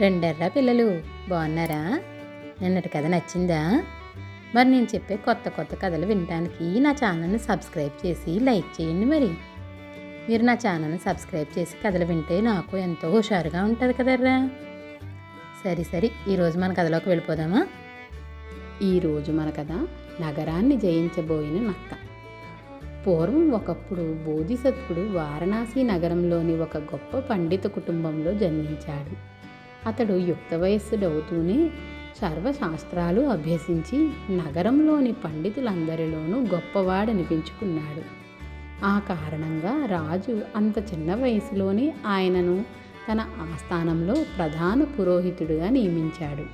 రెండెర్ర పిల్లలు బాగున్నారా? నిన్నటి కథ నచ్చిందా? మరి నేను చెప్పే కొత్త కొత్త కథలు వినడానికి నా ఛానల్ని సబ్స్క్రైబ్ చేసి లైక్ చేయండి. మరి మీరు నా ఛానల్ని సబ్స్క్రైబ్ చేసి కథలు వింటే నాకు ఎంతో హుషారుగా ఉంటుంది కదర్రా. సరే ఈరోజు మన కథలోకి వెళ్ళిపోదామా? ఈరోజు మన కథ నగరాన్ని జయించబోయిన నక్క. పూర్వం ఒకప్పుడు బోధిసత్వుడు వారణాసి నగరంలోని ఒక గొప్ప పండిత కుటుంబంలో జన్మించాడు. అతడు యుక్త వయస్సుడవుతూనే సర్వశాస్త్రాలు అభ్యసించి నగరంలోని పండితులందరిలోనూ గొప్పవాడనిపించుకున్నాడు. ఆ కారణంగా రాజు అంత చిన్న వయసులోనే ఆయనను తన ఆస్థానంలో ప్రధాన పురోహితుడిగా నియమించాడు.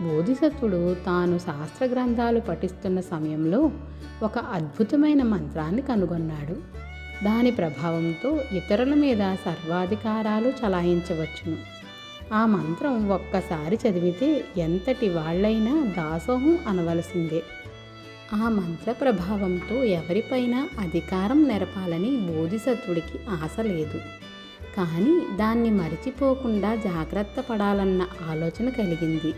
బోధిసత్వుడు తాను శాస్త్ర గ్రంథాలు పఠిస్తున్న సమయంలో ఒక అద్భుతమైన మంత్రాన్ని కనుగొన్నాడు. దాని ప్రభావంతో ఇతరుల మీద సర్వాధికారాలు చలాయించవచ్చును. ఆ మంత్రం ఒక్కసారి చదివితే ఎంతటి వాళ్ళైనా దాసోహం అనవలసిందే. ఆ మంత్ర ప్రభావంతో ఎవరిపైనా అధికారం నెరపాలని బోధిసత్వుడికి ఆశ లేదు. కానీ దాన్ని మరిచిపోకుండా జాగ్రత్త పడాలన్న ఆలోచన కలిగింది.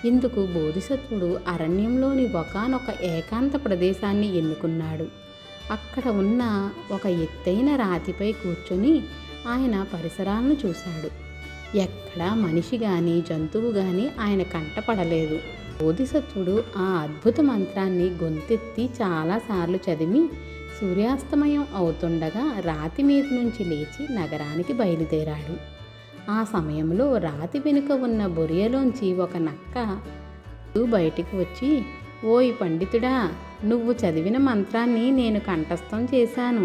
ఇందుకు బోధిసత్వుడు అరణ్యంలోని ఒకానొక ఏకాంత ప్రదేశాన్ని ఎన్నుకున్నాడు. అక్కడ ఉన్న ఒక ఎత్తైన రాతిపై కూర్చొని ఆయన పరిసరాలను చూశాడు. ఎక్కడా మనిషి కానీ జంతువు కానీ ఆయన కంటపడలేదు. బోధిసత్వుడు ఆ అద్భుత మంత్రాన్ని గొంతెత్తి చాలాసార్లు చదివి సూర్యాస్తమయం అవుతుండగా రాతి మీద నుంచి లేచి నగరానికి బయలుదేరాడు. ఆ సమయంలో రాతి వెనుక ఉన్న బొరియలోంచి ఒక నక్క బయటికి వచ్చి, ఓయ్ పండితుడా, నువ్వు చదివిన మంత్రాన్ని నేను కంఠస్థం చేశాను,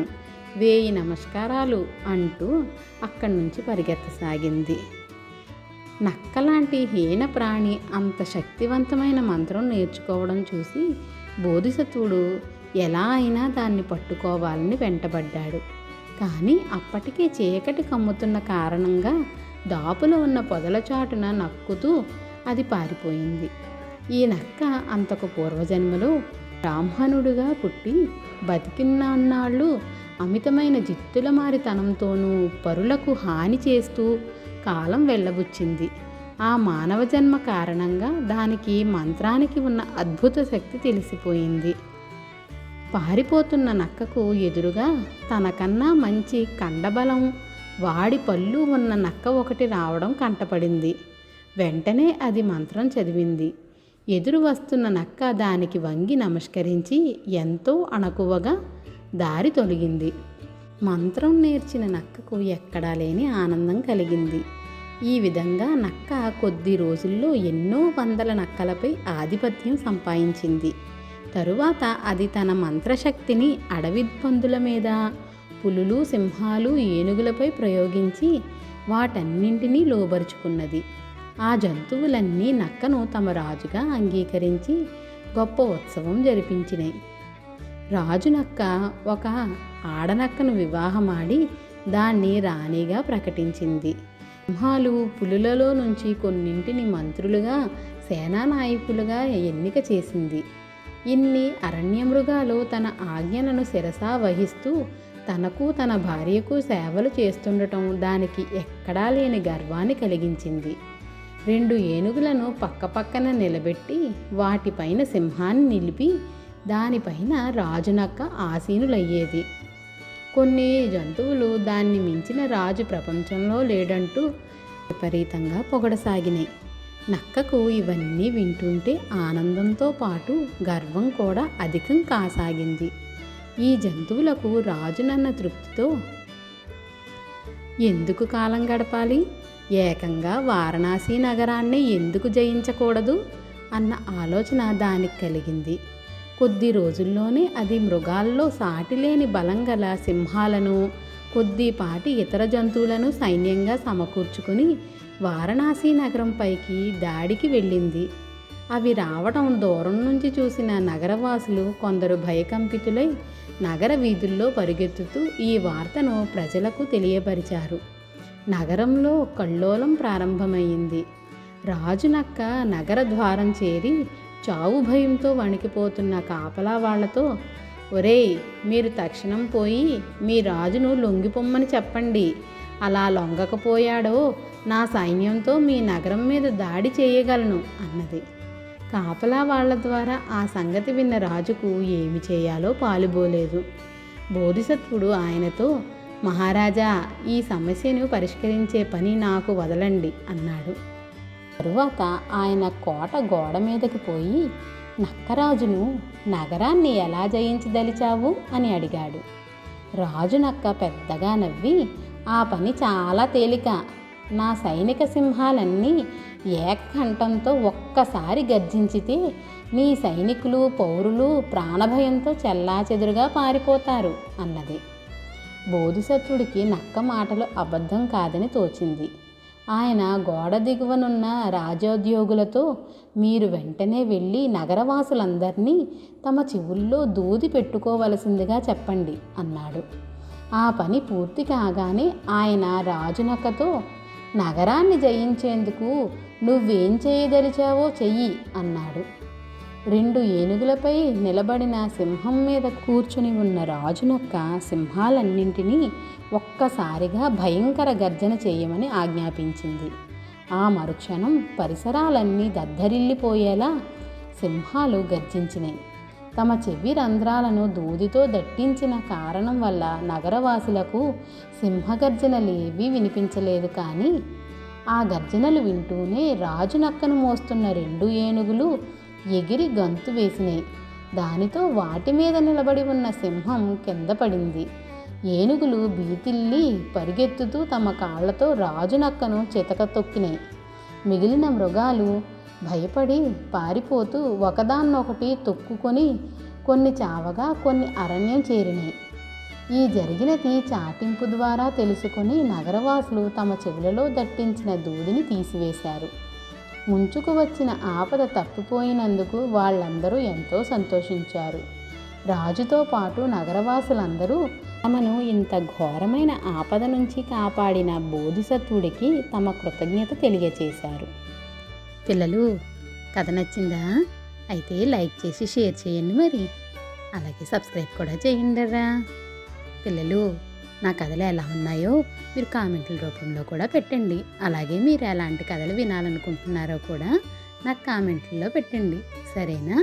1000 నమస్కారాలు అంటూ అక్కడి నుంచి పరిగెత్తసాగింది. నక్కలాంటి హీన ప్రాణి అంత శక్తివంతమైన మంత్రం నేర్చుకోవడం చూసి బోధిసత్వుడు ఎలా అయినా దాన్ని పట్టుకోవాలని వెంటబడ్డాడు. కానీ అప్పటికే చీకటి కమ్ముతున్న కారణంగా దాపులో ఉన్న పొదల చాటున నక్కుతూ అది పారిపోయింది. ఈ నక్క అంతకు పూర్వజన్మలో బ్రాహ్మణుడిగా పుట్టి బతికినాళ్ళు అమితమైన జిత్తుల మారితనంతోనూ పరులకు హాని చేస్తూ కాలం వెళ్ళబుచ్చింది. ఆ మానవ జన్మ కారణంగా దానికి మంత్రానికి ఉన్న అద్భుత శక్తి తెలిసిపోయింది. పారిపోతున్న నక్కకు ఎదురుగా తనకన్నా మంచి కండబలం, వాడి పళ్ళు ఉన్న నక్క ఒకటి రావడం కంటపడింది. వెంటనే అది మంత్రం చదివింది. ఎదురు వస్తున్న నక్క దానికి వంగి నమస్కరించి ఎంతో అణకువగా దారి తొలగింది. మంత్రం నేర్చిన నక్కకు ఎక్కడా లేని ఆనందం కలిగింది. ఈ విధంగా నక్క కొద్ది రోజుల్లో ఎన్నో వందల నక్కలపై ఆధిపత్యం సంపాదించింది. తరువాత అది తన మంత్రశక్తిని అడవి పందుల మీద, పులులు, సింహాలు, ఏనుగులపై ప్రయోగించి వాటన్నింటినీ లోబరుచుకున్నది. ఆ జంతువులన్నీ నక్కను తమ రాజుగా అంగీకరించి గొప్ప ఉత్సవం జరిపించినాయి. రాజు నక్క ఒక ఆడనక్కను వివాహమాడి దాన్ని రాణిగా ప్రకటించింది. సింహాలు, పులులలో నుంచి కొన్నింటిని మంత్రులుగా, సేనానాయకులుగా ఎన్నిక చేసింది. ఇన్ని అరణ్యమృగాలు తన ఆజ్ఞలను శిరసా వహిస్తూ తనకు తన భార్యకు సేవలు చేస్తుండటం దానికి ఎక్కడా లేని గర్వాన్ని కలిగించింది. 2 ఏనుగులను పక్కపక్కన నిలబెట్టి వాటిపైన సింహాన్ని నిలిపి దానిపైన రాజునక్క ఆసీనులయ్యేది. కొన్ని జంతువులు దాన్ని మించిన రాజు ప్రపంచంలో లేడంటూ విపరీతంగా పొగడసాగినాయి. నక్కకు ఇవన్నీ వింటుంటే ఆనందంతో పాటు గర్వం కూడా అధికం కాసాగింది. ఈ జంతువులకు రాజునన్న తృప్తితో ఎందుకు కాలం గడపాలి, ఏకంగా వారణాసి నగరాన్ని ఎందుకు జయించకూడదు అన్న ఆలోచన దానికి కలిగింది. కొద్ది రోజుల్లోనే అది మృగాల్లో సాటిలేని బలం గల సింహాలను, కొద్దిపాటి ఇతర జంతువులను సైన్యంగా సమకూర్చుకుని వారణాసి నగరంపైకి దాడికి వెళ్ళింది. అవి రావడం దూరం నుంచి చూసిన నగరవాసులు కొందరు భయకంపితులై నగర వీధుల్లో పరుగెత్తుతూ ఈ వార్తను ప్రజలకు తెలియపరిచారు. నగరంలో కల్లోలం ప్రారంభమైంది. రాజు నక్క నగర ద్వారం చేరి చావు భయంతో వణికిపోతున్న కాపలా వాళ్లతో, ఒరేయ్, మీరు తక్షణం పోయి మీ రాజును లొంగిపోమ్మని చెప్పండి, అలా లొంగకపోయాడో నా సైన్యంతో మీ నగరం మీద దాడి చేయగలను అన్నది. కాపలా వాళ్ళ ద్వారా ఆ సంగతి విన్న రాజుకు ఏమి చేయాలో పాలుబోలేదు. బోధిసత్వుడు ఆయనతో, మహారాజా, ఈ సమస్యను పరిష్కరించే పని నాకు వదలండి అన్నాడు. తరువాత ఆయన కోట గోడ మీదకి పోయి నక్కరాజును, నగరాన్ని ఎలా జయించదలిచావు అని అడిగాడు. రాజు నక్క పెద్దగా నవ్వి, ఆ పని చాలా తేలిక. నా సైనిక సింహాలన్నీ ఏకకంఠంతో ఒక్కసారి గర్జించితే నీ సైనికులు, పౌరులు ప్రాణభయంతో చెల్లాచెదురుగా పారిపోతారు అన్నది. బోధిసత్వుడికి నక్క మాటలు అబద్ధం కాదని తోచింది. ఆయన గోడ దిగువనున్న రాజోద్యోగులతో, మీరు వెంటనే వెళ్ళి నగరవాసులందరినీ తమ చెవుల్లో దూది పెట్టుకోవలసిందిగా చెప్పండి అన్నాడు. ఆ పని పూర్తి కాగానే ఆయన రాజునక్కతో, నగరాన్ని జయించేందుకు నువ్వేం చేయదలిచావో చెయ్యి అన్నాడు. 2 ఏనుగులపై నిలబడిన సింహం మీద కూర్చుని ఉన్న రాజునక్క సింహాలన్నింటినీ ఒక్కసారిగా భయంకర గర్జన చేయమని ఆజ్ఞాపించింది. ఆ మరుక్షణం పరిసరాలన్నీ దద్దరిల్లిపోయేలా సింహాలు గర్జించినాయి. తమ చెవి రంధ్రాలను దూదితో దట్టించిన కారణం వల్ల నగరవాసులకు సింహగర్జనలేవీ వినిపించలేదు. కానీ ఆ గర్జనలు వింటూనే రాజు నక్కను మోస్తున్న 2 ఏనుగులు ఎగిరి గంతు వేసినాయి. దానితో వాటి మీద నిలబడి ఉన్న సింహం కింద పడింది. ఏనుగులు బీతిల్లి పరిగెత్తుతూ తమ కాళ్లతో రాజు నక్కను చితక తొక్కినాయి. మిగిలిన మృగాలు భయపడి పారిపోతూ ఒకదాన్నొకటి తొక్కుకొని కొన్ని చావగా కొన్ని అరణ్యం చేరినాయి. ఈ జరిగినది చాటింపు ద్వారా తెలుసుకొని నగరవాసులు తమ చెవులలో దట్టించిన దూదిని తీసివేశారు. ముంచుకు వచ్చిన ఆపద తప్పిపోయినందుకు వాళ్ళందరూ ఎంతో సంతోషించారు. రాజుతో పాటు నగరవాసులందరూ తమను ఇంత ఘోరమైన ఆపద నుంచి కాపాడిన బోధిసత్వుడికి తమ కృతజ్ఞత తెలియచేశారు. పిల్లలు, కథ నచ్చిందా? అయితే లైక్ చేసి షేర్ చేయండి, మరి అలాగే సబ్స్క్రైబ్ కూడా చేయండిరా. పిల్లలు, నా కథలు ఎలా ఉన్నాయో మీరు కామెంట్ల రూపంలో కూడా పెట్టండి. అలాగే మీరు ఎలాంటి కథలు వినాలనుకుంటున్నారో కూడా నాకు కామెంట్లలో పెట్టండి, సరేనా?